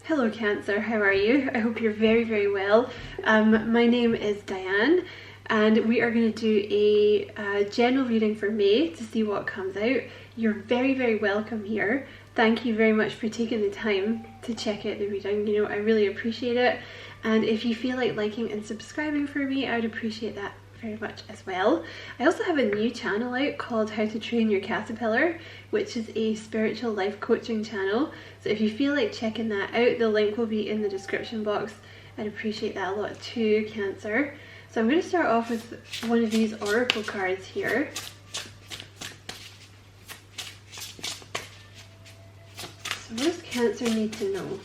Hello Cancer, how are you? I hope you're very well. My name is Diane and we are going to do a general reading for May to see what comes out. You're very welcome here. Thank you very much for taking the time to check out the reading. You know, I really appreciate it, and if you feel like liking and subscribing for me, I would appreciate that very much as well. I also have a new channel out called How to Train Your Caterpillar, which is a spiritual life coaching channel. So if you feel like checking that out, the link will be in the description box. I'd appreciate that a lot too, Cancer. So I'm going to start off with one of these oracle cards here. So what does Cancer need to know?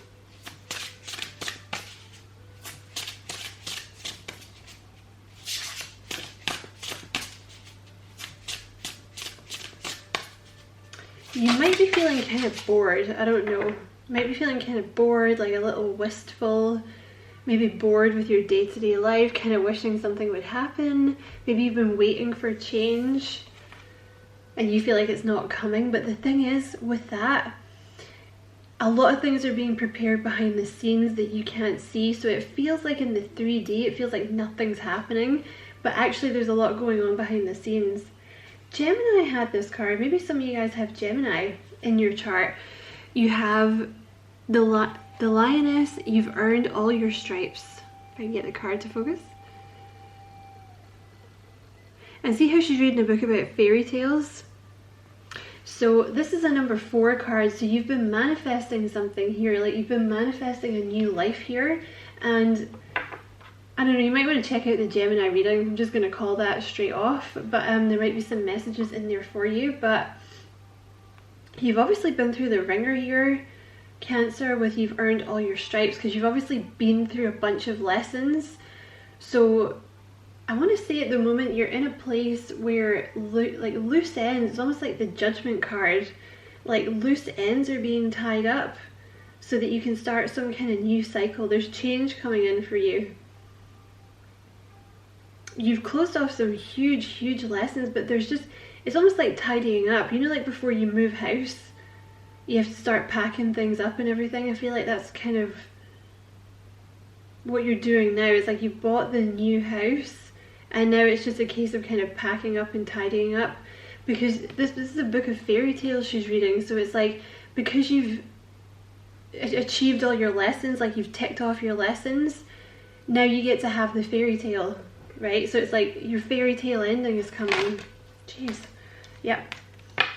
You might be feeling kind of bored, I don't know. Might be feeling kind of bored, like a little wistful, maybe bored with your day-to-day life, kind of wishing something would happen. Maybe you've been waiting for change and you feel like it's not coming. But the thing is, with that, a lot of things are being prepared behind the scenes that you can't see. So it feels like in the 3D, it feels like nothing's happening, but actually there's a lot going on behind the scenes. Gemini had this card. Maybe some of you guys have Gemini in your chart. You have the lioness. You've earned all your stripes. If I can get the card to focus. And see how she's reading a book about fairy tales? So this is a number 4 card. So you've been manifesting something here. Like you've been manifesting a new life here. And I don't know, you might want to check out the Gemini reading. I'm just going to call that straight off, but there might be some messages in there for you. But you've obviously been through the ringer here, Cancer, with you've earned all your stripes, because you've obviously been through a bunch of lessons. So I want to say at the moment you're in a place where like loose ends, it's almost like the Judgment card, like loose ends are being tied up so that you can start some kind of new cycle. There's change coming in for you. You've closed off some huge lessons, but there's just, it's almost like tidying up. You know, like before you move house, you have to start packing things up and everything. I feel like that's kind of what you're doing now. It's like you bought the new house and now it's just a case of kind of packing up and tidying up, because this is a book of fairy tales she's reading. So it's like, because you've achieved all your lessons, like you've ticked off your lessons, now you get to have the fairy tale. Right, so it's like your fairy tale ending is coming. Jeez. Yep.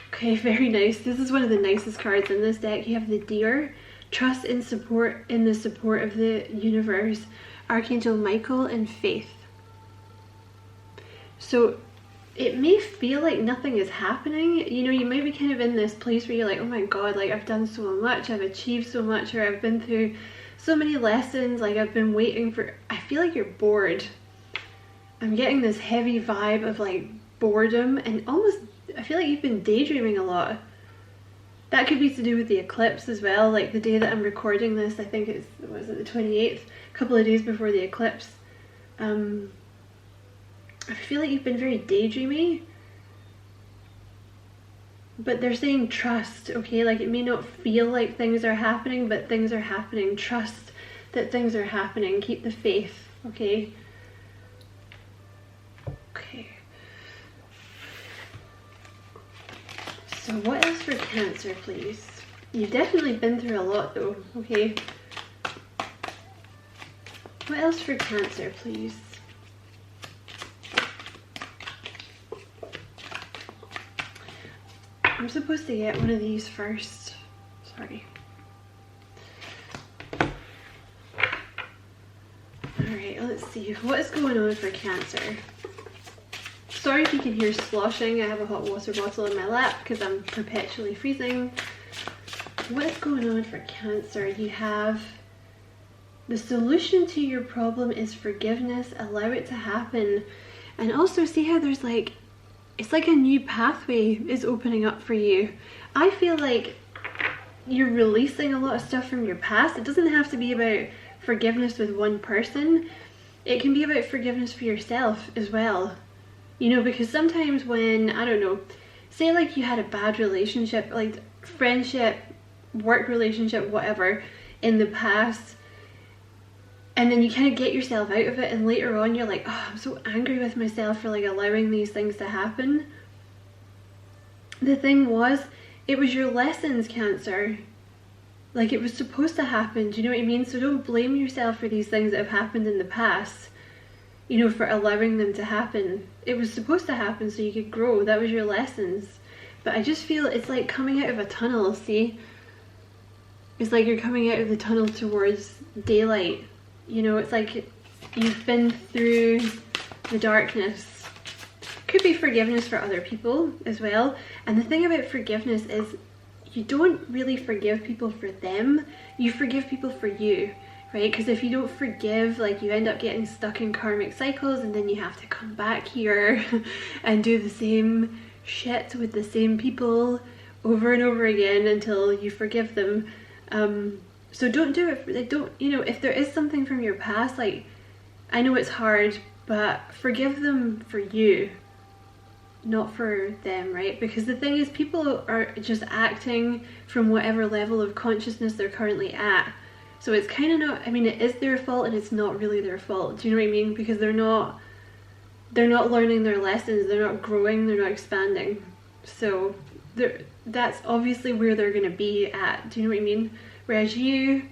Okay, very nice. This is one of the nicest cards in this deck. You have the Deer, trust and support in the support of the universe, Archangel Michael, and faith. So it may feel like nothing is happening. You know, you might be kind of in this place where you're like, oh my god, like I've done so much, I've achieved so much, or I've been through so many lessons, like I've been waiting for, I feel like you're bored. I'm getting this heavy vibe of like boredom, and almost I feel like you've been daydreaming a lot. That could be to do with the eclipse as well. Like the day that I'm recording this, I think it's, what is it, the 28th, a couple of days before the eclipse. I feel like you've been very daydreamy, but they're saying trust, okay? Like it may not feel like things are happening, but things are happening. Trust that things are happening. Keep the faith, okay? Okay. So what else for Cancer, please? You've definitely been through a lot though, okay? What else for Cancer, please? I'm supposed to get one of these first. Sorry. Alright, let's see. What is going on for Cancer? Sorry if you can hear sloshing. I have a hot water bottle in my lap because I'm perpetually freezing. What is going on for Cancer? You have the solution to your problem is forgiveness. Allow it to happen. And also see how there's like, it's like a new pathway is opening up for you. I feel like you're releasing a lot of stuff from your past. It doesn't have to be about forgiveness with one person. It can be about forgiveness for yourself as well. You know, because sometimes when, I don't know, say like you had a bad relationship, like friendship, work relationship, whatever, in the past, and then you kind of get yourself out of it, and later on you're like, oh, I'm so angry with myself for like allowing these things to happen. The thing was, it was your lessons, Cancer. Like, it was supposed to happen, do you know what I mean? So don't blame yourself for these things that have happened in the past, you know, for allowing them to happen. It was supposed to happen so you could grow. That was your lessons. But I just feel it's like coming out of a tunnel, see? It's like you're coming out of the tunnel towards daylight. You know, it's like you've been through the darkness. Could be forgiveness for other people as well. And the thing about forgiveness is you don't really forgive people for them. You forgive people for you, right? Because if you don't forgive, like, you end up getting stuck in karmic cycles, and then you have to come back here and do the same shit with the same people over and over again until you forgive them. So don't do it. Like, don't, you know, if there is something from your past, like, I know it's hard, but forgive them for you, not for them, right? Because the thing is, people are just acting from whatever level of consciousness they're currently at. So it's kind of not, I mean, it is their fault, and it's not really their fault. Do you know what I mean? Because they're not learning their lessons, they're not growing, they're not expanding. So that's obviously where they're going to be at. Do you know what I mean? Whereas you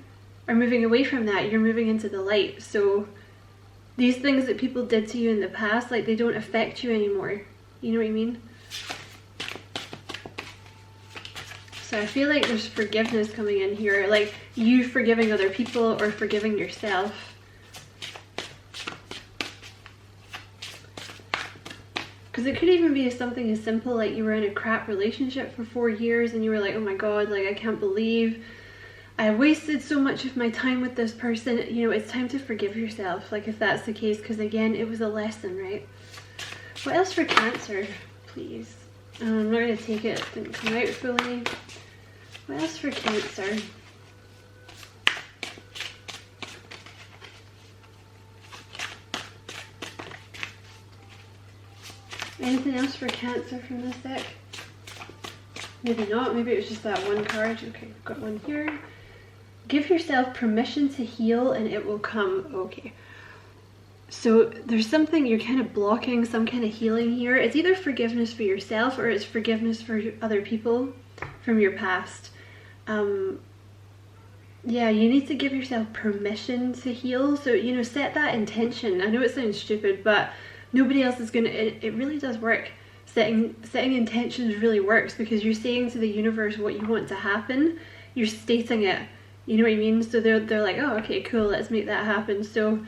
are moving away from that, you're moving into the light. So these things that people did to you in the past, like, they don't affect you anymore. You know what I mean? So I feel like there's forgiveness coming in here, like you forgiving other people or forgiving yourself. Because it could even be something as simple like you were in a crap relationship for 4 years and you were like, oh my god, like, I can't believe I wasted so much of my time with this person. You know, it's time to forgive yourself, like, if that's the case, because again, it was a lesson, right? What else for Cancer, please? I'm not going to take it, it didn't come out fully. What else for Cancer? Anything else for Cancer from this deck? Maybe not, maybe it was just that one card. Okay, we've got one here. Give yourself permission to heal and it will come. Okay. So there's something you're kind of blocking, some kind of healing here. It's either forgiveness for yourself or it's forgiveness for other people from your past. Yeah, you need to give yourself permission to heal. So, you know, set that intention. I know it sounds stupid, but nobody else is gonna, it really does work. Setting intentions really works, because you're saying to the universe what you want to happen. You're stating it. You know what I mean? So they're like, oh, okay, cool, let's make that happen. So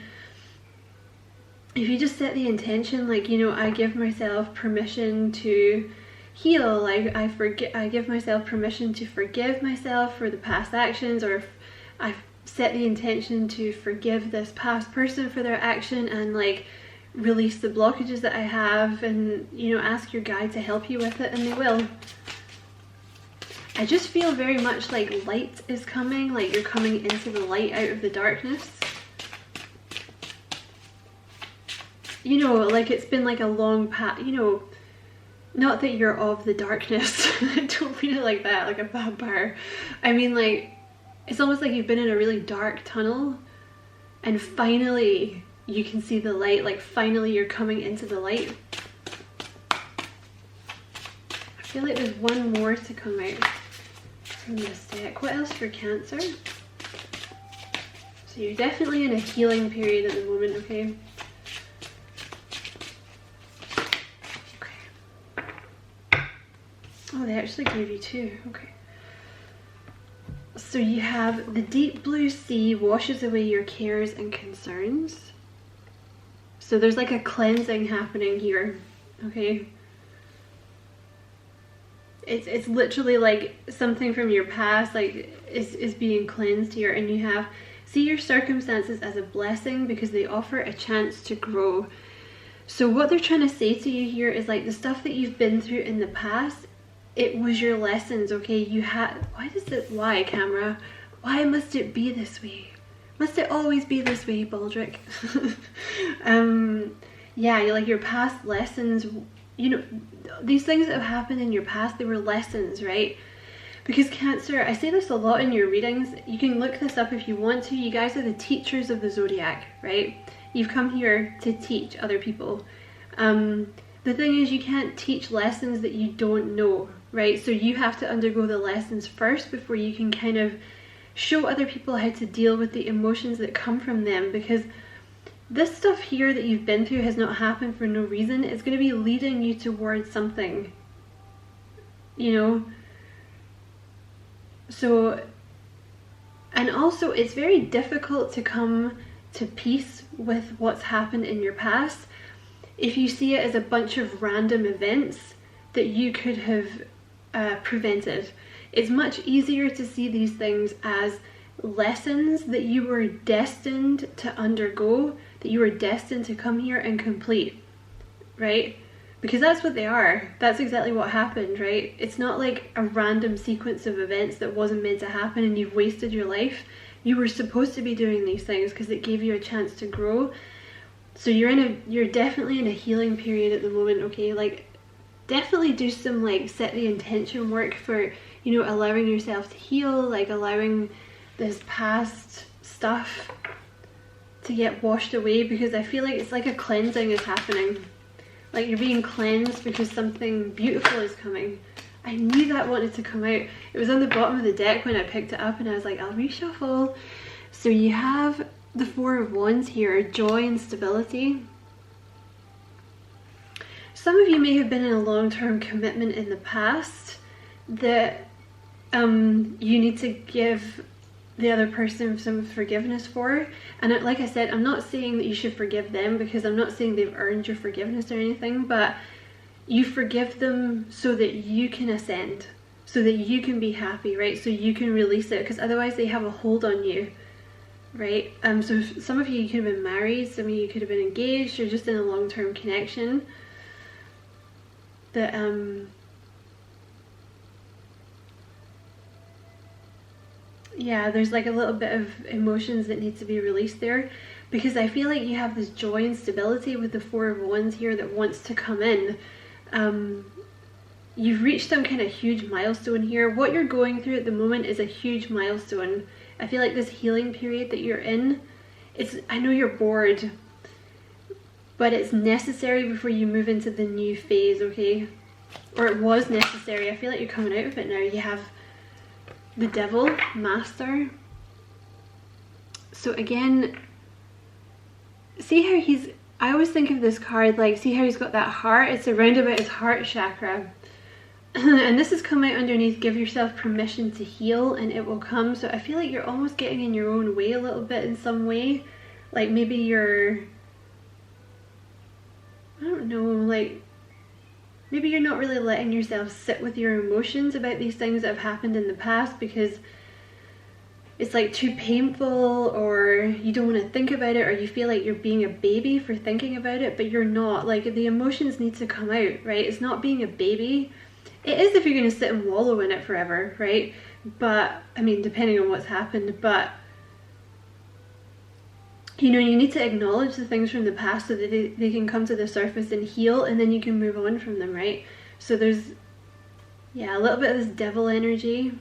if you just set the intention, like, you know, I give myself permission to heal, like, I give myself permission to forgive myself for the past actions, or I set the intention to forgive this past person for their action and, like, release the blockages that I have, and, you know, ask your guide to help you with it, and they will. I just feel very much like light is coming, like you're coming into the light out of the darkness. You know, like, it's been like a long path, you know, not that you're of the darkness. I don't mean it like that, like a vampire. I mean, like, it's almost like you've been in a really dark tunnel and finally you can see the light, like finally you're coming into the light. I feel like there's one more to come out from this deck. What else for Cancer? So you're definitely in a healing period at the moment, okay? Oh, they actually gave you two. Okay. So you have the deep blue sea washes away your cares and concerns. So there's like a cleansing happening here, okay? It's literally like something from your past, like, is being cleansed here. And you have, see your circumstances as a blessing because they offer a chance to grow. So what they're trying to say to you here is, like, the stuff that you've been through in the past, it was your lessons, okay? You had, why camera? Why must it be this way? Must it always be this way, Baldric? Yeah, like your past lessons, you know, these things that have happened in your past, they were lessons, right? Because Cancer, I say this a lot in your readings, you can look this up if you want to, you guys are the teachers of the zodiac, right? You've come here to teach other people. The thing is, you can't teach lessons that you don't know, right? So you have to undergo the lessons first before you can kind of show other people how to deal with the emotions that come from them, because this stuff here that you've been through has not happened for no reason. It's going to be leading you towards something, you know? So, and also it's very difficult to come to peace with what's happened in your past if you see it as a bunch of random events that you could have prevented. It's much easier to see these things as lessons that you were destined to undergo, that you were destined to come here and complete, right? Because that's what they are. That's exactly what happened, right? It's not like a random sequence of events that wasn't meant to happen and you've wasted your life. You were supposed to be doing these things because it gave you a chance to grow. So you're definitely in a healing period at the moment, okay? Like, definitely do some like set the intention work for, you know, allowing yourself to heal, like allowing this past stuff to get washed away, because I feel like it's like a cleansing is happening. Like you're being cleansed because something beautiful is coming. I knew that wanted to come out. It was on the bottom of the deck when I picked it up and I was like, I'll reshuffle. So you have the Four of Wands here, joy and stability. Some of you may have been in a long-term commitment in the past that you need to give the other person some forgiveness for. And like I said, I'm not saying that you should forgive them, because I'm not saying they've earned your forgiveness or anything, but you forgive them so that you can ascend, so that you can be happy, right? So you can release it, because otherwise they have a hold on you, right? So some of you could have been married, some of you could have been engaged, or just in a long-term connection that yeah, there's like a little bit of emotions that need to be released there, because I feel like you have this joy and stability with the Four of Wands here that wants to come in. You've reached some kind of huge milestone here. What you're going through at the moment is a huge milestone. I feel like this healing period that you're in, I know you're bored, but it's necessary before you move into the new phase, okay? Or it was necessary. I feel like you're coming out of it now. You have the Devil, Master. So again, see how I always think of this card like, see how he's got that heart? It's around about his heart chakra. And this has come out underneath, give yourself permission to heal and it will come. So I feel like you're almost getting in your own way a little bit in some way. Like maybe you're, I don't know, like maybe you're not really letting yourself sit with your emotions about these things that have happened in the past because it's like too painful, or you don't want to think about it, or you feel like you're being a baby for thinking about it, but you're not. Like the emotions need to come out, right? It's not being a baby. It is if you're going to sit and wallow in it forever, right? But I mean, depending on what's happened, but you know, you need to acknowledge the things from the past so that they can come to the surface and heal, and then you can move on from them, right? So there's, yeah, a little bit of this devil energy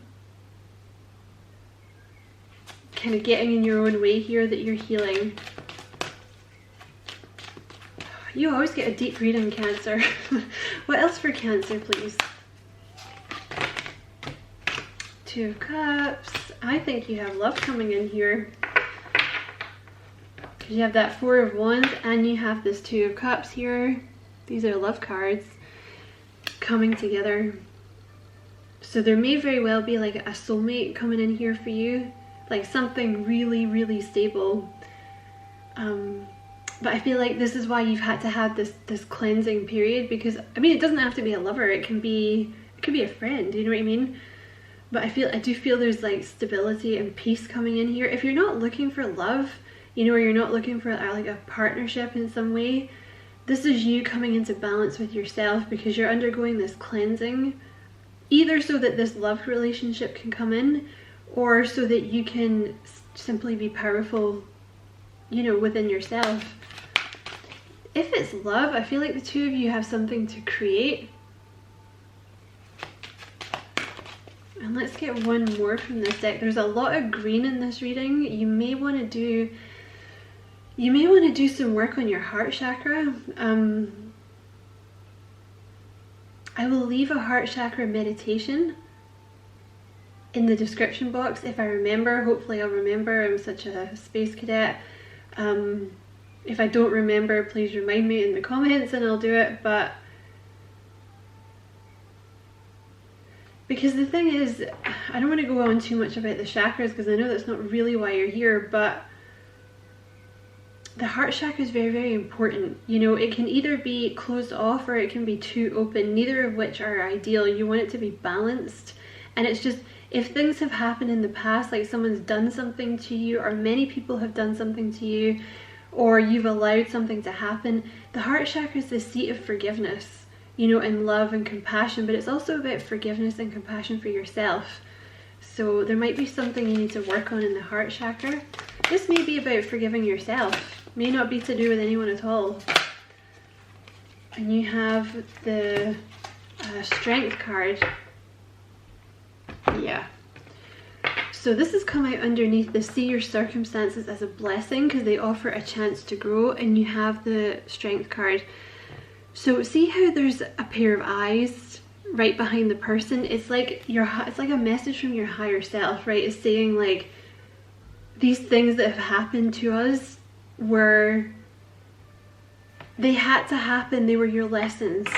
kind of getting in your own way here that you're healing. You always get a deep reading, Cancer. What else for Cancer, please? Two of Cups. I think you have love coming in here. You have that Four of Wands and you have this Two of Cups here. These are love cards coming together. So there may very well be like a soulmate coming in here for you, like something really, really stable. But I feel like this is why you've had to have this cleansing period, because I mean, it doesn't have to be a lover. It can be a friend. You know what I mean? But I do feel there's like stability and peace coming in here. If you're not looking for love, you know, or you're not looking for like a partnership in some way, this is you coming into balance with yourself, because you're undergoing this cleansing, either so that this love relationship can come in, or so that you can simply be powerful, you know, within yourself. If it's love, I feel like the two of you have something to create. And let's get one more from this deck. There's a lot of green in this reading. You may want to do some work on your heart chakra. I will leave a heart chakra meditation in the description box if I remember. Hopefully I'll remember. I'm such a space cadet. If I don't remember, please remind me in the comments and I'll do it. But because the thing is, I don't want to go on too much about the chakras because I know that's not really why you're here, but the heart chakra is very, very important. You know, it can either be closed off or it can be too open, neither of which are ideal. You want it to be balanced. And it's just, if things have happened in the past, like someone's done something to you, or many people have done something to you, or you've allowed something to happen, the heart chakra is the seat of forgiveness, you know, and love and compassion, but it's also about forgiveness and compassion for yourself. So there might be something you need to work on in the heart chakra. This may be about forgiving yourself, may not be to do with anyone at all. And you have the strength card. Yeah. So this has come out underneath the see your circumstances as a blessing because they offer a chance to grow, and you have the strength card. So see how there's a pair of eyes right behind the person? It's like it's like a message from your higher self, right? It's saying like these things that have happened to us they had to happen, they were your lessons.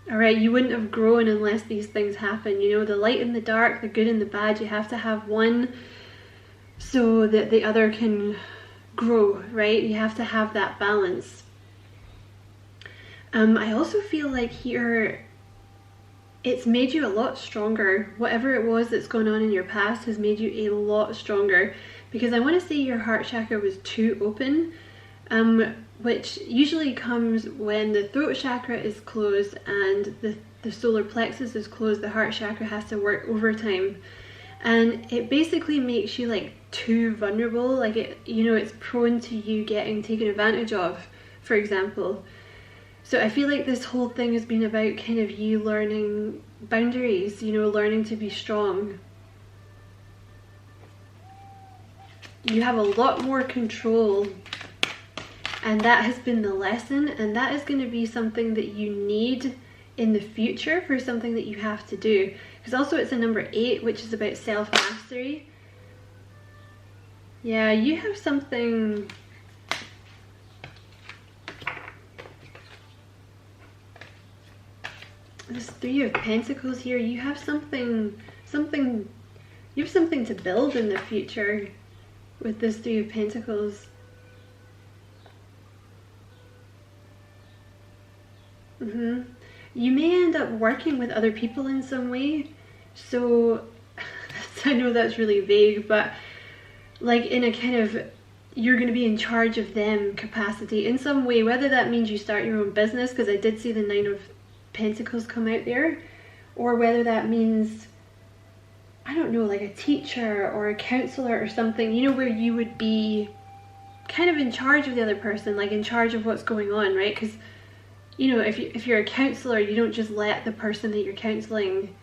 Alright, you wouldn't have grown unless these things happen. You know, the light and the dark, the good and the bad, you have to have one so that the other can grow, right? You have to have that balance. I also feel like here it's made you a lot stronger. Whatever it was that's gone on in your past has made you a lot stronger, because I want to say your heart chakra was too open, which usually comes when the throat chakra is closed and the solar plexus is closed. The heart chakra has to work overtime, and it basically makes you like too vulnerable, like it, you know, it's prone to you getting taken advantage of, for example. So I feel like this whole thing has been about kind of you learning boundaries, you know, learning to be strong. You have a lot more control, and that has been the lesson, and that is going to be something that you need in the future for something that you have to do. Because also it's a number 8, which is about self-mastery. Yeah, you have something... This 3 of Pentacles here, you have something to build in the future with this 3 of Pentacles. You may end up working with other people in some way. So I know that's really vague, but like in a kind of you're going to be in charge of them capacity in some way, whether that means you start your own business, because I did see the 9 of Pentacles come out there, or whether that means, I don't know, like a teacher or a counselor or something, you know, where you would be kind of in charge of the other person, like in charge of what's going on, right? Because, you know, if you're a counselor, you don't just let the person that you're counseling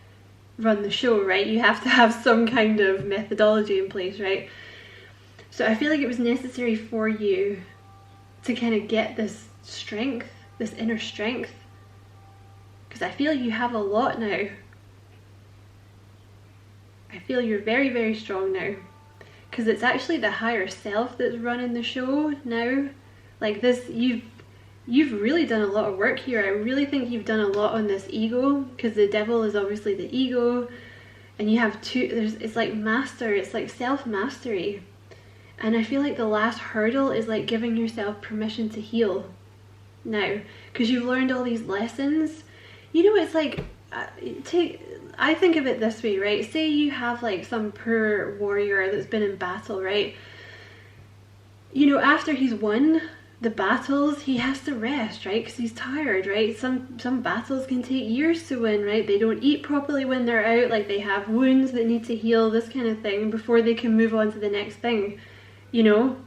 run the show, right? You have to have some kind of methodology in place, right? So I feel like it was necessary for you to kind of get this strength, this inner strength, because I feel you have a lot now. I feel you're very, very strong now, because it's actually the higher self that's running the show now. Like this, you've really done a lot of work here. I really think you've done a lot on this ego, because the devil is obviously the ego, and you have it's like master, it's like self-mastery. And I feel like the last hurdle is like giving yourself permission to heal now, because you've learned all these lessons. You know, it's like, I think of it this way, right? Say you have like some poor warrior that's been in battle, right? You know, after he's won the battles, he has to rest, right? Because he's tired, right? Some battles can take years to win, right? They don't eat properly when they're out, like they have wounds that need to heal, this kind of thing, before they can move on to the next thing, you know?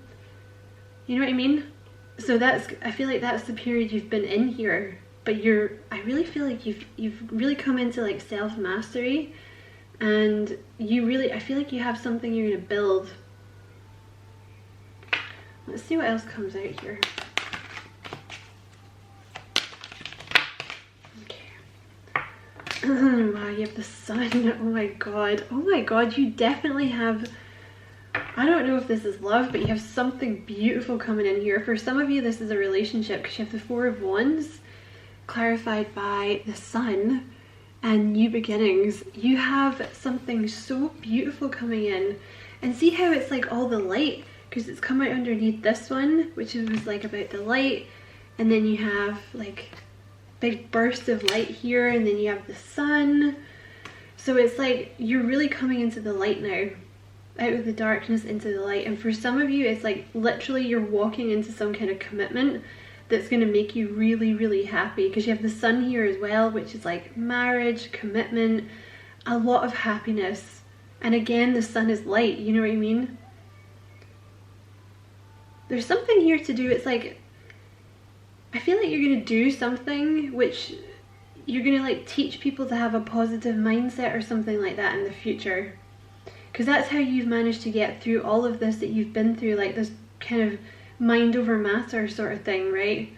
You know what I mean? So I feel like that's the period you've been in here. But I really feel like you've really come into like self-mastery, and you really, I feel like you have something you're going to build. Let's see what else comes out here. Wow, you have the sun. Oh my god. Oh my god, you definitely have, I don't know if this is love, but you have something beautiful coming in here. For some of you, this is a relationship because you have the Four of Wands clarified by the sun and new beginnings. You have something so beautiful coming in. And see how it's like all the light, because it's come out underneath this one, which was like about the light, and then you have like big bursts of light here, and then you have the sun. So it's like you're really coming into the light now, out of the darkness into the light. And for some of you, it's like literally you're walking into some kind of commitment that's going to make you really, really happy, because you have the sun here as well, which is like marriage, commitment, a lot of happiness. And again, the sun is light, you know what I mean? There's something here to do, it's like, I feel like you're going to do something which you're going to like teach people to have a positive mindset or something like that in the future. Because that's how you've managed to get through all of this that you've been through, like this kind of mind over matter sort of thing, right?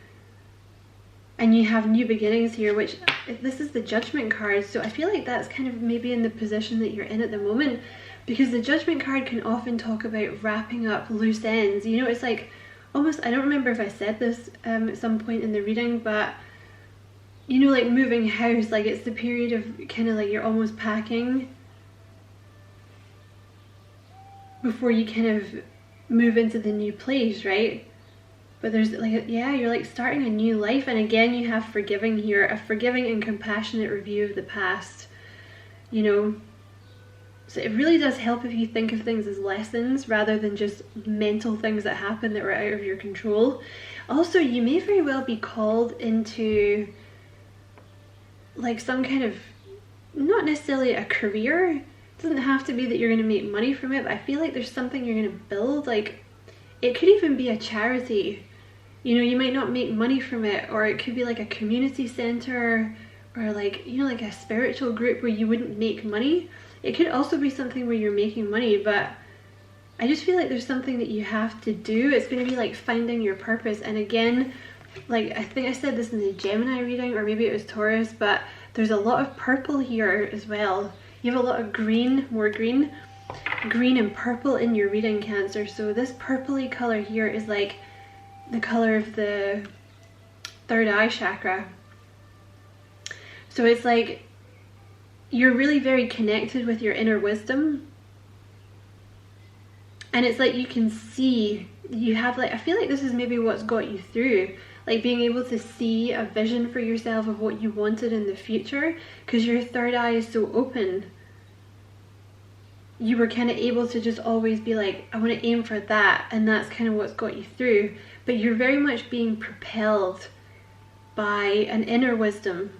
And you have new beginnings here, which this is the Judgment card. So I feel like that's kind of maybe in the position that you're in at the moment, because the Judgment card can often talk about wrapping up loose ends. You know, it's like almost, I don't remember if I said this at some point in the reading, but you know, like moving house, like it's the period of kind of like you're almost packing before you kind of move into the new place, right? But there's like, yeah, you're like starting a new life. And again, you have forgiving here, a forgiving and compassionate review of the past, you know. So it really does help if you think of things as lessons rather than just mental things that happen that were out of your control. Also, you may very well be called into like some kind of, not necessarily a career. It doesn't have to be that you're going to make money from it, but I feel like there's something you're going to build. Like it could even be a charity. You know, you might not make money from it, or it could be like a community center, or like, you know, like a spiritual group where you wouldn't make money. It could also be something where you're making money, but I just feel like there's something that you have to do. It's going to be like finding your purpose. And again, like I think I said this in the Gemini reading, or maybe it was Taurus, but there's a lot of purple here as well. You have a lot of green, more green and purple in your reading, Cancer. So this purpley color here is like the color of the third eye chakra. So it's like you're really very connected with your inner wisdom, and it's like you can see, you have like, I feel like this is maybe what's got you through, like being able to see a vision for yourself of what you wanted in the future, because your third eye is so open. You were kind of able to just always be like, I want to aim for that, and that's kind of what's got you through. But you're very much being propelled by an inner wisdom.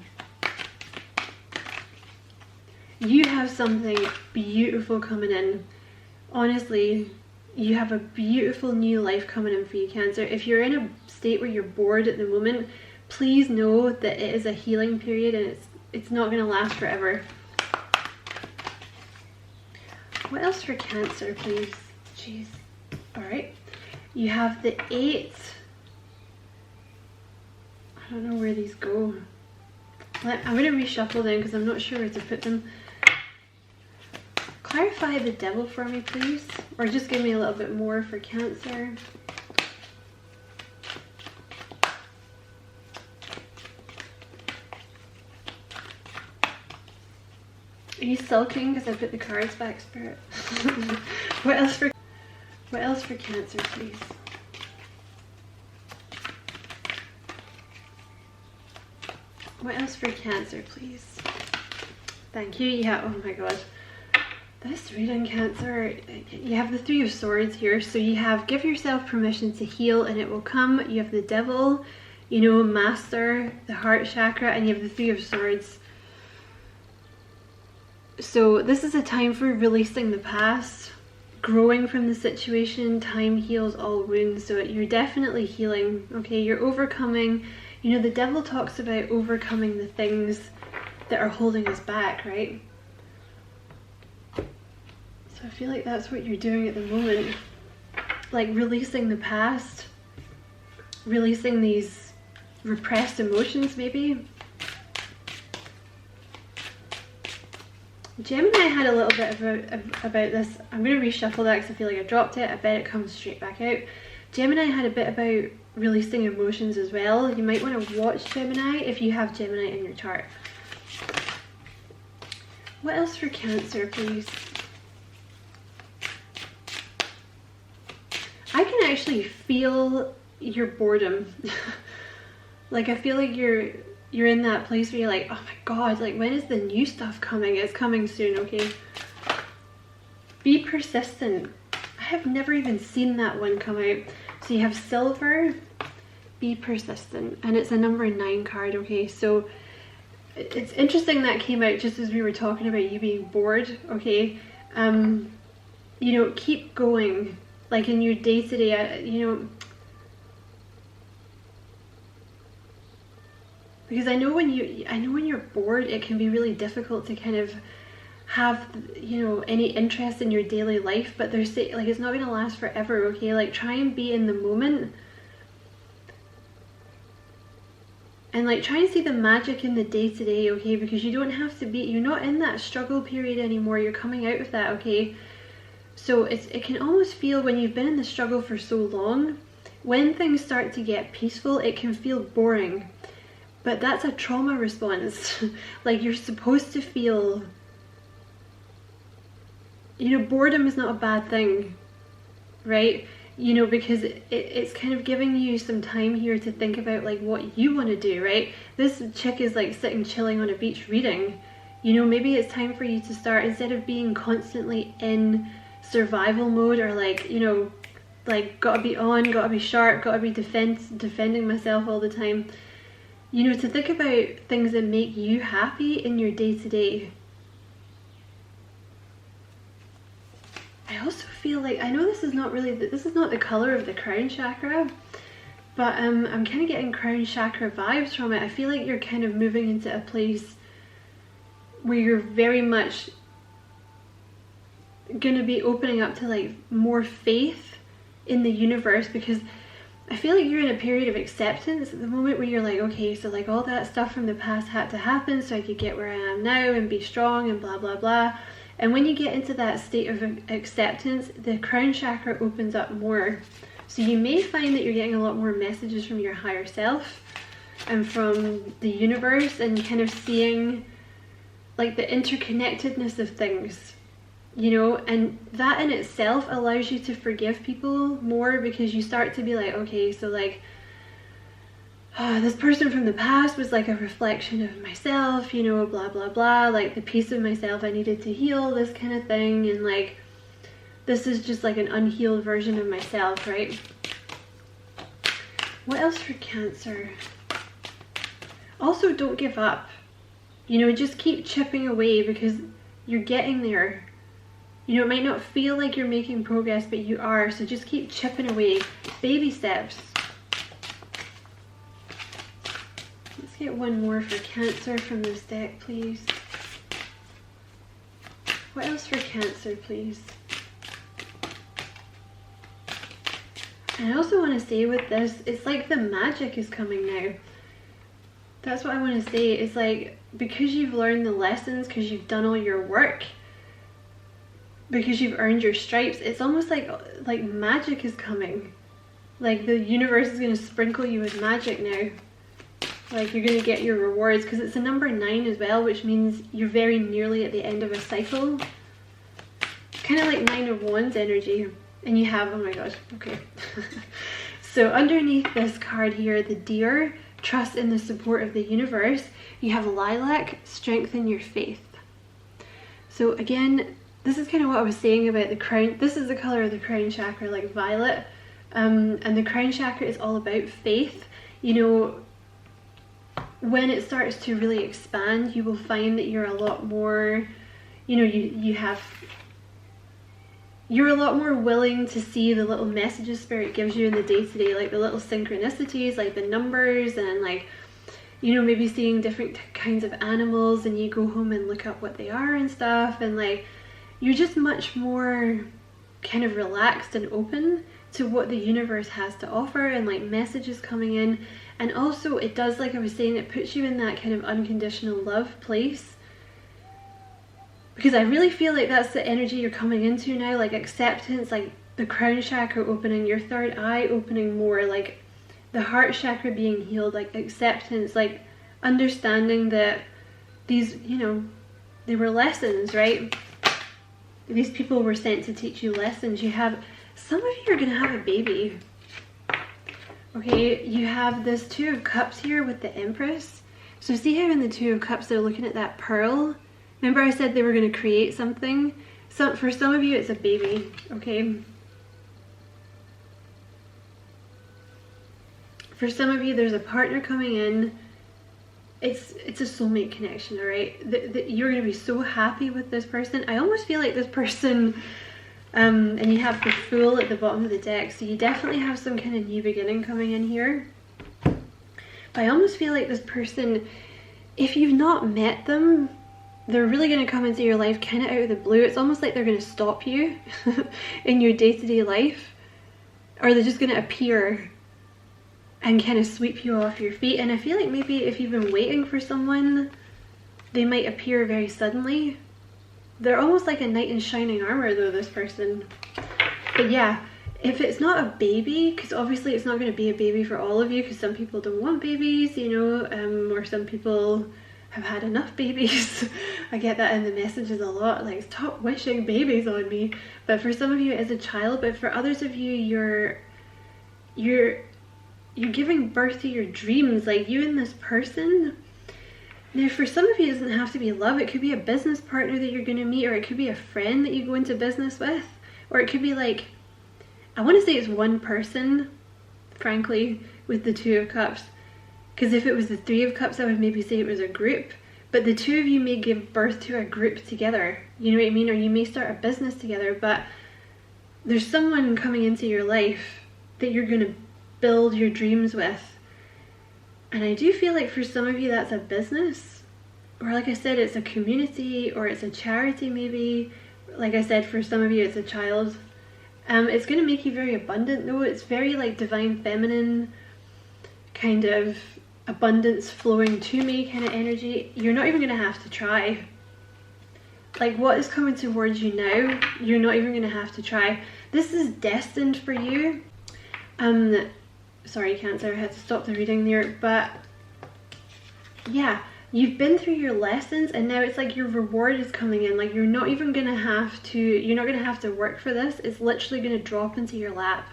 You have something beautiful coming in. Honestly, you have a beautiful new life coming in for you, Cancer. If you're in a state where you're bored at the moment, please know that it is a healing period, and it's not going to last forever. What else for Cancer, please? Jeez. Alright. You have the 8. I don't know where these go. I'm going to reshuffle them because I'm not sure where to put them. Clarify the Devil for me, please. Or just give me a little bit more for Cancer. Are you sulking because I put the cards back, Spirit? What else for Cancer, please? What else for Cancer, please? Thank you. Yeah, oh my god. This reading, Cancer, you have the 3 of Swords here. So you have give yourself permission to heal and it will come. You have the Devil, you know, Master, the heart chakra, and you have the 3 of Swords. So this is a time for releasing the past, growing from the situation. Time heals all wounds. So you're definitely healing, okay? You're overcoming. You know, the Devil talks about overcoming the things that are holding us back, right? So I feel like that's what you're doing at the moment. Like releasing the past, releasing these repressed emotions maybe. Gemini had a little bit about this. I'm going to reshuffle that because I feel like I dropped it. I bet it comes straight back out. Gemini had a bit about releasing emotions as well. You might want to watch Gemini if you have Gemini in your chart. What else for Cancer, please? I can actually feel your boredom. Like I feel like you're in that place where you're like, oh my god, like when is the new stuff coming? It's coming soon, okay? Be persistent. I have never even seen that one come out. So you have silver, be persistent, and it's a number 9 card, okay? So it's interesting that came out just as we were talking about you being bored, okay? You know, keep going, like in your day-to-day, you know, because I know when you're bored, it can be really difficult to kind of have, you know, any interest in your daily life, but they're saying like it's not going to last forever, okay? Like try and be in the moment and like try and see the magic in the day-to-day, okay? Because you don't have to be, you're not in that struggle period anymore, you're coming out of that, okay? So it can almost feel, when you've been in the struggle for so long, when things start to get peaceful, it can feel boring. But that's a trauma response. Like you're supposed to feel, you know, boredom is not a bad thing, right? You know, because it's kind of giving you some time here to think about like what you want to do, right? This chick is like sitting chilling on a beach reading. You know, maybe it's time for you to start, instead of being constantly in survival mode or like, you know, like gotta be on, gotta be sharp, gotta be defending myself all the time. You know, to think about things that make you happy in your day-to-day. I also feel like, I know this is not really, this is not the color of the crown chakra, but I'm kind of getting crown chakra vibes from it. I feel like you're kind of moving into a place where you're very much going to be opening up to like more faith in the universe, because I feel like you're in a period of acceptance at the moment where you're like, okay, so like all that stuff from the past had to happen so I could get where I am now and be strong and blah blah blah. And when you get into that state of acceptance, the crown chakra opens up more. So you may find that you're getting a lot more messages from your higher self and from the universe, and kind of seeing like the interconnectedness of things. You know, and that in itself allows you to forgive people more, because you start to be like, okay, so like, oh, this person from the past was like a reflection of myself, you know, blah blah blah, like the piece of myself I needed to heal, this kind of thing, and like this is just like an unhealed version of myself, right? What else for Cancer? Also, don't give up. You know, just keep chipping away, because you're getting there. You know, it might not feel like you're making progress, but you are. So just keep chipping away. Baby steps. Let's get one more for Cancer from this deck, please. What else for Cancer, please? And I also want to say with this, it's like the magic is coming now. That's what I want to say. It's like, because you've learned the lessons, because you've done all your work, because you've earned your stripes, it's almost like magic is coming. Like the universe is going to sprinkle you with magic now. Like you're going to get your rewards, because it's a number 9 as well, which means you're very nearly at the end of a cycle. Kind of like 9 of Wands energy. And you have, oh my god, okay. So underneath this card here, the Deer, trust in the support of the universe, you have Lilac, strengthen your faith. So again, this is kind of what I was saying about the crown. This is the color of the crown chakra, like violet. And the crown chakra is all about faith. You know, when it starts to really expand, you will find that you're a lot more, you know, you're a lot more willing to see the little messages Spirit gives you in the day-to-day, like the little synchronicities, like the numbers, and like, you know, maybe seeing different kinds of animals, and you go home and look up what they are and stuff, and like, you're just much more kind of relaxed and open to what the universe has to offer, and like messages coming in. And also it does, like I was saying, it puts you in that kind of unconditional love place, because I really feel like that's the energy you're coming into now, like acceptance, like the crown chakra opening, your third eye opening more, like the heart chakra being healed, like acceptance, like understanding that these, you know, they were lessons, right? These people were sent to teach you lessons. You have, some of you are going to have a baby. Okay, you have this Two of Cups here with the Empress. So see how in the Two of Cups they're looking at that pearl? Remember I said they were going to create something? So for some of you it's a baby, okay? For some of you there's a partner coming in. It's a soulmate connection, all right? You're going to be so happy with this person. I almost feel like this person, and you have the Fool at the bottom of the deck, so you definitely have some kind of new beginning coming in here. But I almost feel like this person, if you've not met them, they're really going to come into your life kind of out of the blue. It's almost like they're going to stop you in your day-to-day life, or they're just going to appear and kind of sweep you off your feet. And I feel like maybe if you've been waiting for someone, they might appear very suddenly. They're almost like a knight in shining armor though, this person. But yeah, if it's not a baby, because obviously it's not going to be a baby for all of you, because some people don't want babies, you know, or some people have had enough babies. I get that in the messages a lot, like stop wishing babies on me. But for some of you it's a child, but for others of you, you're giving birth to your dreams, like you and this person. Now for some of you it doesn't have to be love, it could be a business partner that you're going to meet, or it could be a friend that you go into business with, or it could be like, I want to say it's one person, frankly, with the Two of Cups, because if it was the Three of Cups I would maybe say it was a group, but the two of you may give birth to a group together, you know what I mean, or you may start a business together. But there's someone coming into your life that you're going to build your dreams with. And I do feel like for some of you that's a business, or like I said, it's a community, or it's a charity maybe. Like I said, for some of you it's a child. It's going to make you very abundant though. It's very like divine feminine, kind of abundance flowing to me kind of energy. You're not even going to have to try. Like what is coming towards you now, you're not even going to have to try. This is destined for you. Sorry Cancer, I had to stop the reading there, but yeah, you've been through your lessons and now it's like your reward is coming in. Like you're not even gonna have to work for this. It's literally gonna drop into your lap.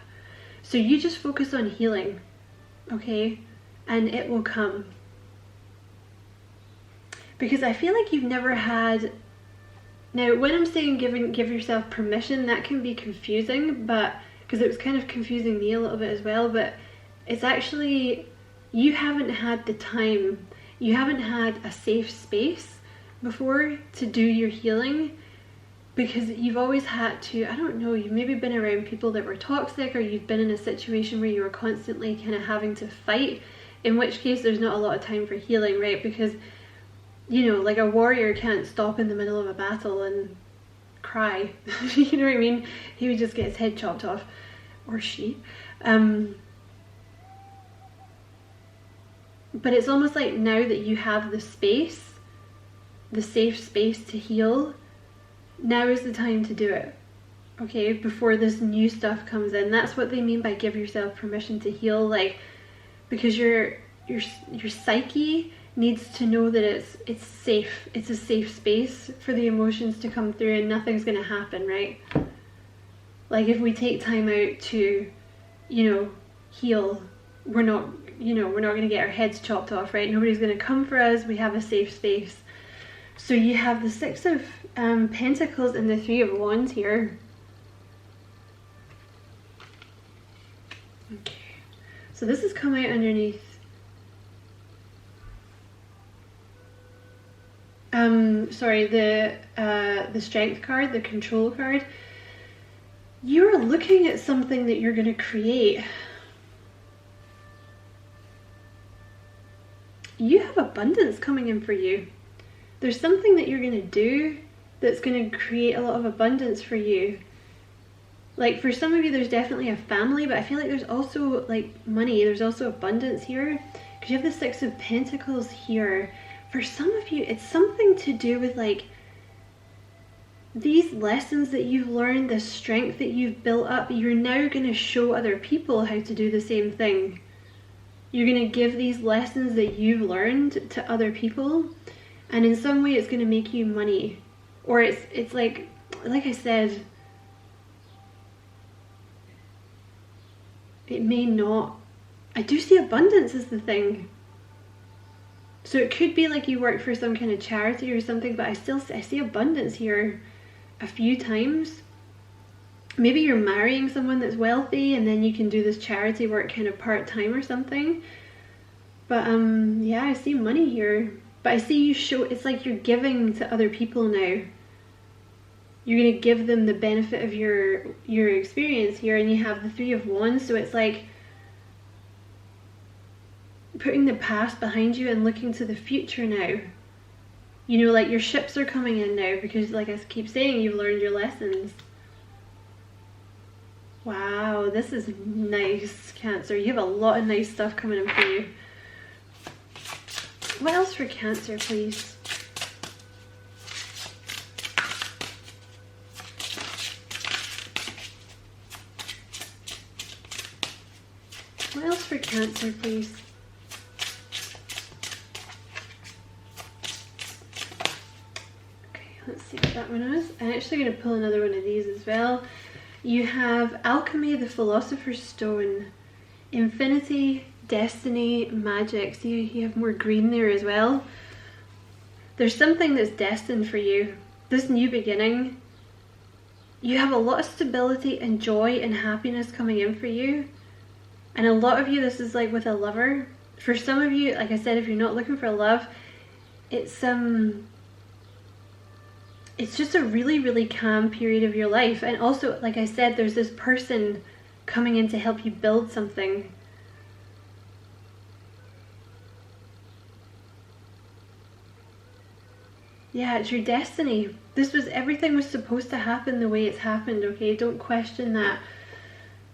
So you just focus on healing, okay? And it will come. Because I feel like you've never had, now when I'm saying give yourself permission, that can be confusing, but because it was kind of confusing me a little bit as well, but it's actually, you haven't had the time, you haven't had a safe space before to do your healing, because you've always had to, I don't know, you've maybe been around people that were toxic, or you've been in a situation where you were constantly kind of having to fight, in which case there's not a lot of time for healing, right? Because, you know, like a warrior can't stop in the middle of a battle and cry. You know what I mean? He would just get his head chopped off, or she. But it's almost like now that you have the space, the safe space to heal, now is the time to do it, okay? Before this new stuff comes in. That's what they mean by give yourself permission to heal, like, because your psyche needs to know that it's safe. It's a safe space for the emotions to come through, and nothing's gonna happen, right? Like if we take time out to, you know, heal, we're not going to get our heads chopped off, right? Nobody's going to come for us. We have a safe space. So you have the Six of Pentacles and the Three of Wands here. Okay. So this has come out underneath. Sorry, the Strength card, the Control card. You're looking at something that you're going to create. You have abundance coming in for you. There's something that you're going to do that's going to create a lot of abundance for you. Like for some of you, there's definitely a family, but I feel like there's also like money. There's also abundance here because you have the Six of Pentacles here. For some of you, it's something to do with like these lessons that you've learned, the strength that you've built up. You're now going to show other people how to do the same thing. You're going to give these lessons that you've learned to other people, and in some way it's going to make you money. Or it's like I said, it may not. I do see abundance is the thing. So it could be like you work for some kind of charity or something, but I see abundance here a few times. Maybe you're marrying someone that's wealthy and then you can do this charity work kind of part-time or something. But yeah, I see money here. But I see you show, it's like you're giving to other people now. You're going to give them the benefit of your experience here, and you have the Three of Wands, so it's like putting the past behind you and looking to the future now. You know, like your ships are coming in now because, like I keep saying, you've learned your lessons. Wow, this is nice, Cancer. You have a lot of nice stuff coming in for you. What else for Cancer, please? What else for Cancer, please? Okay, let's see what that one is. I'm actually going to pull another one of these as well. You have Alchemy, the Philosopher's Stone, Infinity, Destiny, Magic. See, you have more green there as well. There's something that's destined for you. This new beginning. You have a lot of stability and joy and happiness coming in for you. And a lot of you, this is like with a lover. For some of you, like I said, if you're not looking for love, it's just a really, really calm period of your life. And also, like I said, there's this person coming in to help you build something. Yeah, it's your destiny. Everything was supposed to happen the way it's happened, okay? Don't question that.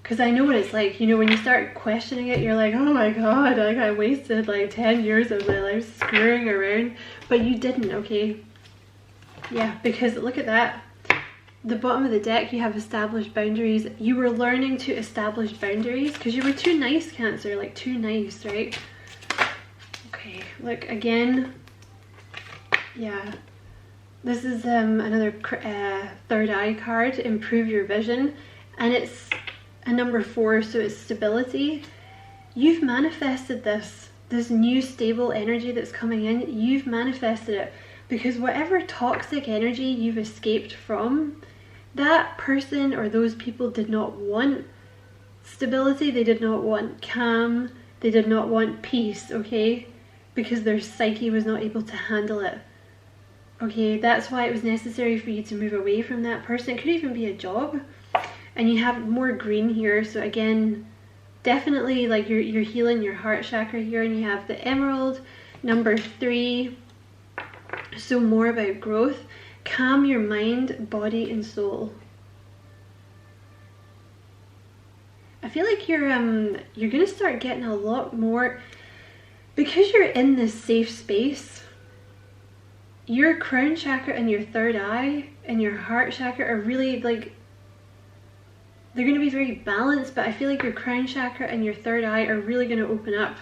Because I know what it's like, you know, when you start questioning it, you're like, oh my god, like I wasted like 10 years of my life screwing around. But you didn't, okay? Yeah, because look at that. The bottom of the deck, you have established boundaries. You were learning to establish boundaries because you were too nice, Cancer, like too nice, right? Okay, look again. Yeah, this is another third eye card, improve your vision, and it's a number 4, so it's stability. You've manifested this new stable energy that's coming in. You've manifested it because whatever toxic energy you've escaped from, that person or those people did not want stability, they did not want calm, they did not want peace, okay? Because their psyche was not able to handle it. Okay, that's why it was necessary for you to move away from that person. It could even be a job. And you have more green here, so again, definitely like you're healing your heart chakra here. And you have the emerald, number 3, so more about growth. Calm your mind, body and soul. I feel like you're gonna start getting a lot more, because you're in this safe space. Your crown chakra and your third eye and your heart chakra are really like, they're going to be very balanced, but I feel like your crown chakra and your third eye are really going to open up.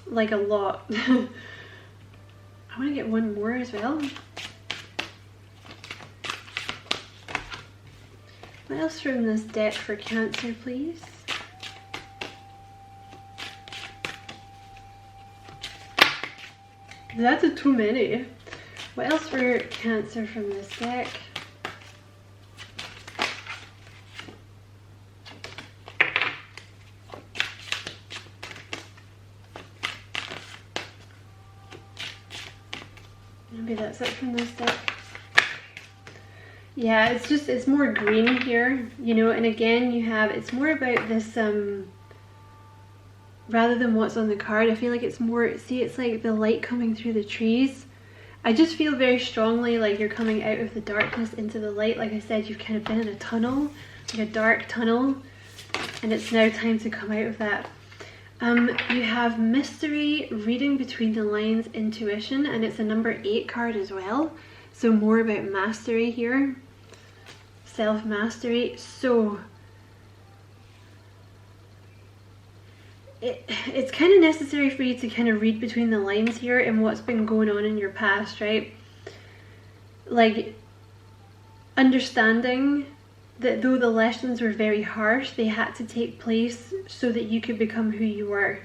Like a lot. I want to get one more as well. What else from this deck for Cancer, please? That's too many. What else for Cancer from this deck? Maybe that's it from this deck. Yeah, it's more green here, you know, and again you have, it's more about this, rather than what's on the card. I feel like it's more, see, it's like the light coming through the trees, I just feel very strongly like you're coming out of the darkness into the light. Like I said, you've kind of been in a tunnel, like a dark tunnel, and it's now time to come out of that. You have mystery, reading between the lines, intuition, and it's a number 8 card as well. So more about mastery here, self-mastery. So it's kind of necessary for you to kind of read between the lines here and what's been going on in your past, right? Like understanding that though the lessons were very harsh, they had to take place so that you could become who you were.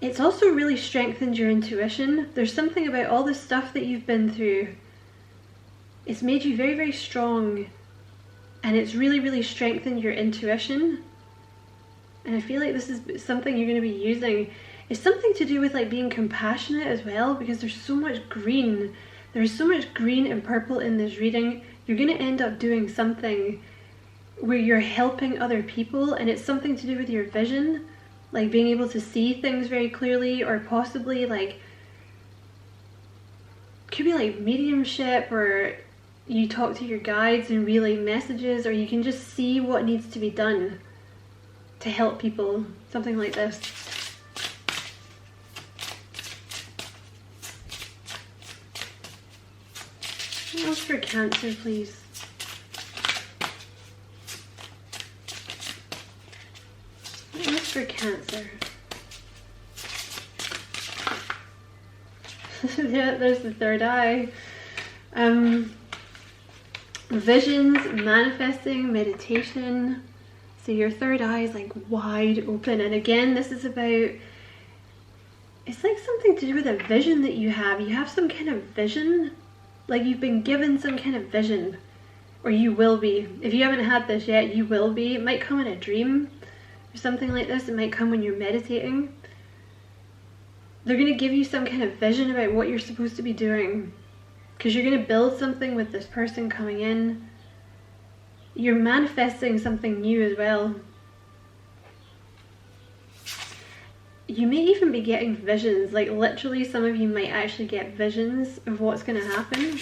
It's also really strengthened your intuition. There's something about all the stuff that you've been through. It's made you very, very strong. And it's really, really strengthened your intuition. And I feel like this is something you're going to be using. It's something to do with like being compassionate as well, because there's so much green. There's so much green and purple in this reading. You're going to end up doing something where you're helping other people, and it's something to do with your vision, like being able to see things very clearly, or possibly like, could be like mediumship, or you talk to your guides and relay messages, or you can just see what needs to be done to help people, something like this. What else for Cancer, please? What else for Cancer? Yeah, there's the third eye. Visions, manifesting, meditation. So your third eye is like wide open, and again this is about, it's like something to do with a vision that you have. You have some kind of vision, like you've been given some kind of vision, or you will be. If you haven't had this yet, you will be. It might come in a dream or something like this. It might come when you're meditating. They're going to give you some kind of vision about what you're supposed to be doing, because you're going to build something with this person coming in. You're manifesting something new as well. You may even be getting visions, like literally some of you might actually get visions of what's going to happen.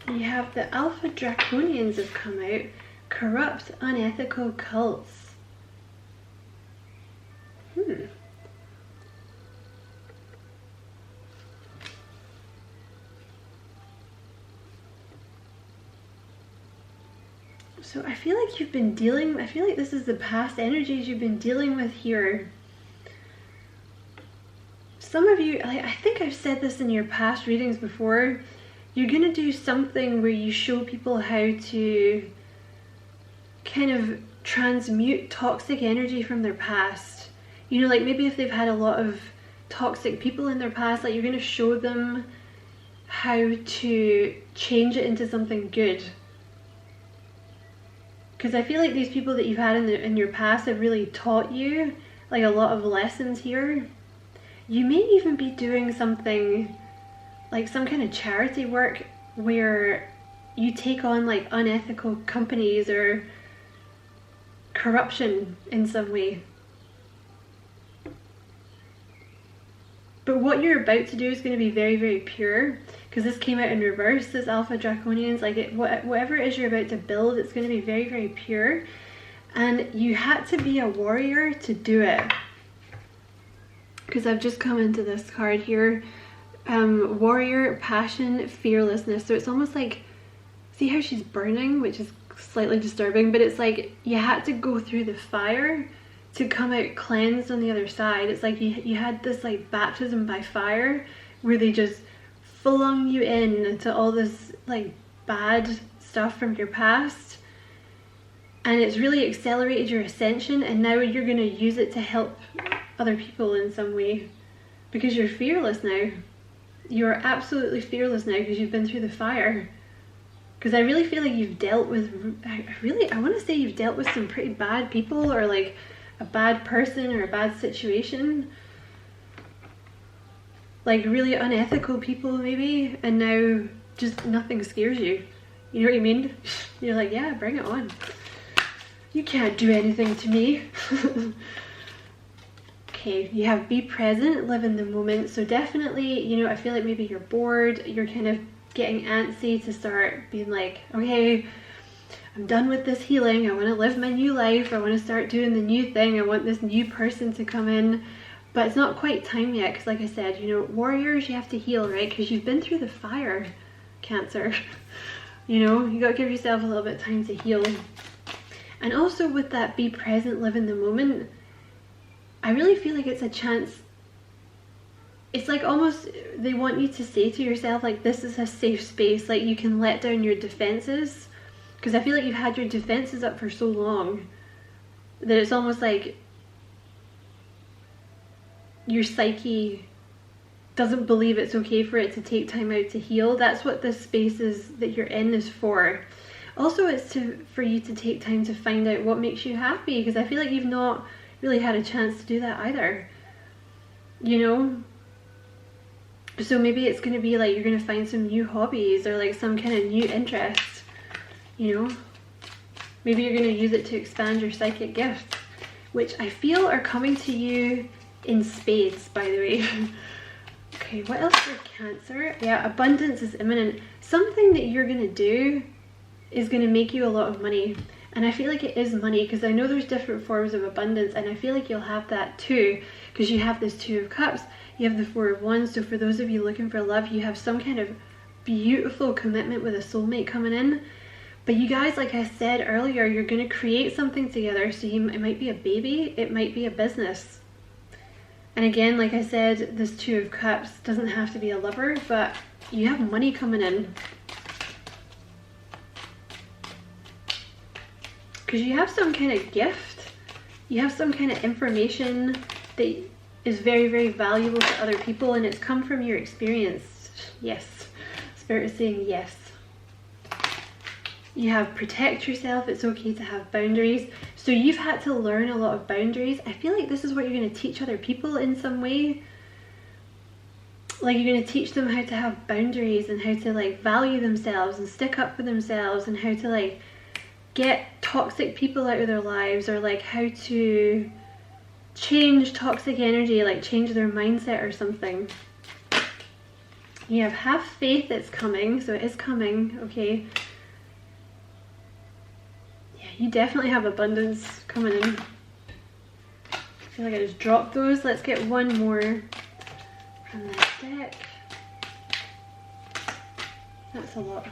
You have the Alpha Draconians have come out. Corrupt, unethical cults. So I feel like you've been dealing, I feel like this is the past energies you've been dealing with here. Some of you, I think I've said this in your past readings before, you're going to do something where you show people how to kind of transmute toxic energy from their past. You know, like maybe if they've had a lot of toxic people in their past, like you're going to show them how to change it into something good. Because I feel like these people that you've had in your past have really taught you like a lot of lessons here. You may even be doing something like some kind of charity work where you take on like unethical companies or corruption in some way. But what you're about to do is going to be very, very pure, because this came out in reverse, this Alpha Draconians. Like whatever it is you're about to build, it's going to be very, very pure. And you had to be a warrior to do it. Because I've just come into this card here. Warrior, passion, fearlessness. So it's almost like, see how she's burning, which is slightly disturbing, but it's like you had to go through the fire to come out cleansed on the other side. It's like you had this like baptism by fire where they just flung you in to all this like bad stuff from your past, and it's really accelerated your ascension, and now you're going to use it to help other people in some way, because you're fearless now. You're absolutely fearless now because you've been through the fire. Because I really feel like you've dealt with, I want to say you've dealt with some pretty bad people, or like a bad person or a bad situation. Like really unethical people maybe, and now just nothing scares you. You know what I mean? You're like, yeah, bring it on. You can't do anything to me. Okay, you have be present, live in the moment. So definitely, you know, I feel like maybe you're bored, you're kind of getting antsy to start being like, okay, I'm done with this healing, I want to live my new life, I want to start doing the new thing, I want this new person to come in. But it's not quite time yet, because like I said, you know, warriors, you have to heal, right? Because you've been through the fire, Cancer. You know, you got to give yourself a little bit of time to heal. And also with that be present, live in the moment, I really feel like it's a chance. It's like almost they want you to say to yourself, like, this is a safe space, like you can let down your defenses. Because I feel like you've had your defenses up for so long that it's almost like your psyche doesn't believe it's okay for it to take time out to heal. That's what this space is that you're in is for. Also, it's for you to take time to find out what makes you happy, because I feel like you've not really had a chance to do that either, you know? So maybe it's going to be like you're going to find some new hobbies or like some kind of new interest, you know? Maybe you're going to use it to expand your psychic gifts, which I feel are coming to you in spades, by the way. Okay, what else for Cancer? Yeah, abundance is imminent. Something that you're going to do is going to make you a lot of money. And I feel like it is money, because I know there's different forms of abundance, and I feel like you'll have that too, because you have this Two of Cups, you have the Four of Wands. So for those of you looking for love, you have some kind of beautiful commitment with a soulmate coming in. But you guys, like I said earlier, you're going to create something together. So it might be a baby, it might be a business. And again, like I said, this Two of Cups doesn't have to be a lover, but you have money coming in. Because you have some kind of gift, you have some kind of information that is very, very valuable to other people, and it's come from your experience. Yes, Spirit is saying yes. You have protect yourself, it's okay to have boundaries. So you've had to learn a lot of boundaries. I feel like this is what you're going to teach other people in some way. Like you're going to teach them how to have boundaries and how to like value themselves and stick up for themselves, and how to like get toxic people out of their lives, or like how to change toxic energy, like change their mindset or something. You have faith, it's coming, so it is coming, okay? Yeah, you definitely have abundance coming in. I feel like I just dropped those. Let's get one more from this deck. That's a lot.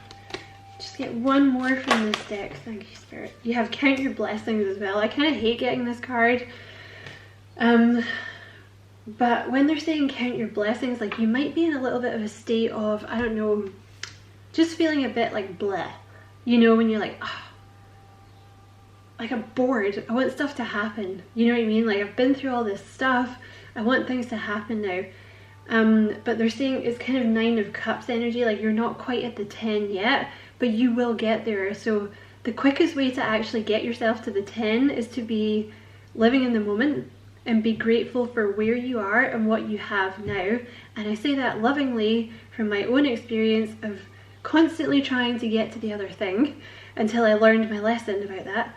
Just get one more from this deck. Thank you, Spirit. You have count your blessings as well. I kind of hate getting this card. But when they're saying count your blessings, like you might be in a little bit of a state of, I don't know, just feeling a bit like bleh. You know, when you're like, oh, like I'm bored. I want stuff to happen. You know what I mean? Like I've been through all this stuff. I want things to happen now. But they're saying it's kind of Nine of Cups energy. Like you're not quite at the 10 yet, but you will get there. So the quickest way to actually get yourself to the 10 is to be living in the moment and be grateful for where you are and what you have now. And I say that lovingly from my own experience of constantly trying to get to the other thing until I learned my lesson about that.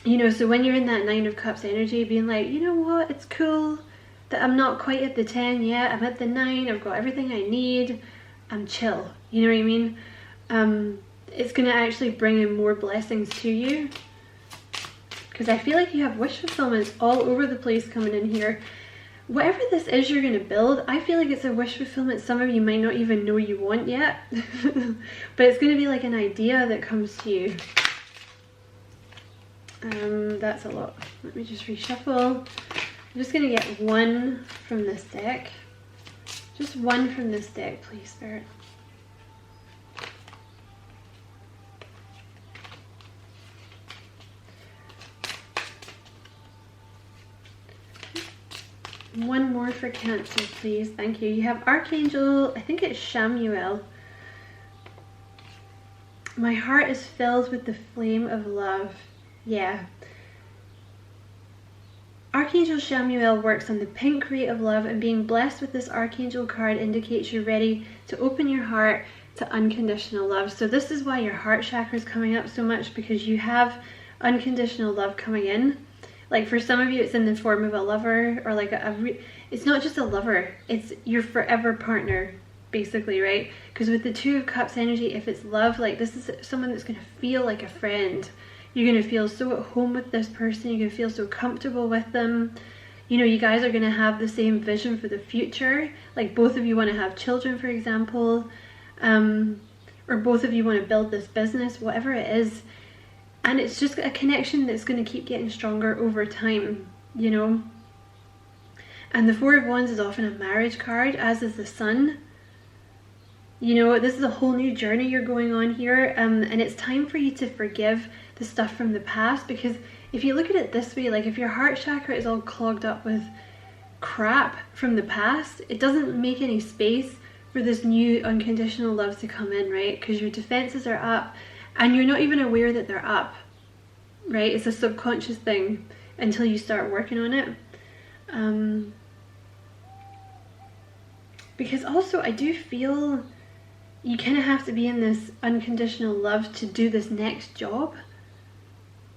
You know, so when you're in that Nine of Cups energy, being like, you know what, it's cool that I'm not quite at the 10 yet, I'm at the 9, I've got everything I need, I'm chill, you know what I mean? It's going to actually bring in more blessings to you, because I feel like you have wish fulfillments all over the place coming in here. Whatever this is you're going to build, I feel like it's a wish fulfillment some of you might not even know you want yet. But it's going to be like an idea that comes to you. That's a lot. Let me just reshuffle. I'm just going to get one from this deck. Just one from this deck, please, Spirit. One more for Cancer, please. Thank you. You have Archangel, I think it's Shamuel. My heart is filled with the flame of love. Yeah. Archangel Shamuel works on the pink creative love, and being blessed with this Archangel card indicates you're ready to open your heart, to unconditional love. So this is why your heart chakra is coming up so much, because you have unconditional love coming in. Like for some of you, it's in the form of a lover, or like it's not just a lover, it's your forever partner, basically, right? Because with the Two of Cups energy, if it's love, like this is someone that's going to feel like a friend. You're going to feel so at home with this person. You're going to feel so comfortable with them. You know, you guys are going to have the same vision for the future. Like both of you want to have children, for example, or both of you want to build this business, whatever it is. And it's just a connection that's going to keep getting stronger over time, you know. And the Four of Wands is often a marriage card, as is the Sun. You know, this is a whole new journey you're going on here, and it's time for you to forgive the stuff from the past. Because if you look at it this way, like if your heart chakra is all clogged up with crap from the past, it doesn't make any space for this new unconditional love to come in, right? Because your defenses are up and you're not even aware that they're up, right? It's a subconscious thing until you start working on it. Because also I do feel you kind of have to be in this unconditional love to do this next job.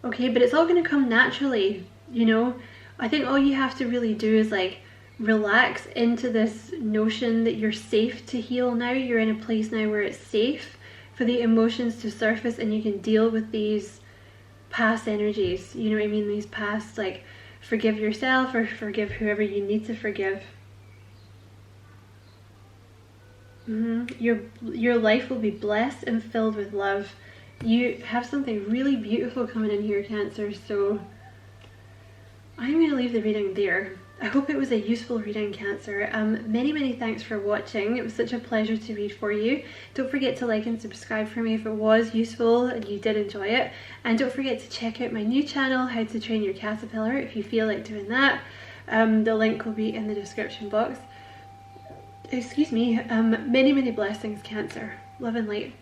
Okay, but it's all going to come naturally, you know. I think all you have to really do is like relax into this notion that you're safe to heal now. You're in a place now where it's safe for the emotions to surface, and you can deal with these past energies, you know what I mean? These past, like, forgive yourself or forgive whoever you need to forgive. Your life will be blessed and filled with love. You have something really beautiful coming in here, Cancer, so I'm going to leave the reading there. I hope it was a useful reading, Cancer. Many thanks for watching. It was such a pleasure to read for you. Don't forget to like and subscribe for me if it was useful and you did enjoy it. And don't forget to check out my new channel, How to Train Your Caterpillar, if you feel like doing that. The link will be in the description box. Excuse me. Many blessings, Cancer. Love and light.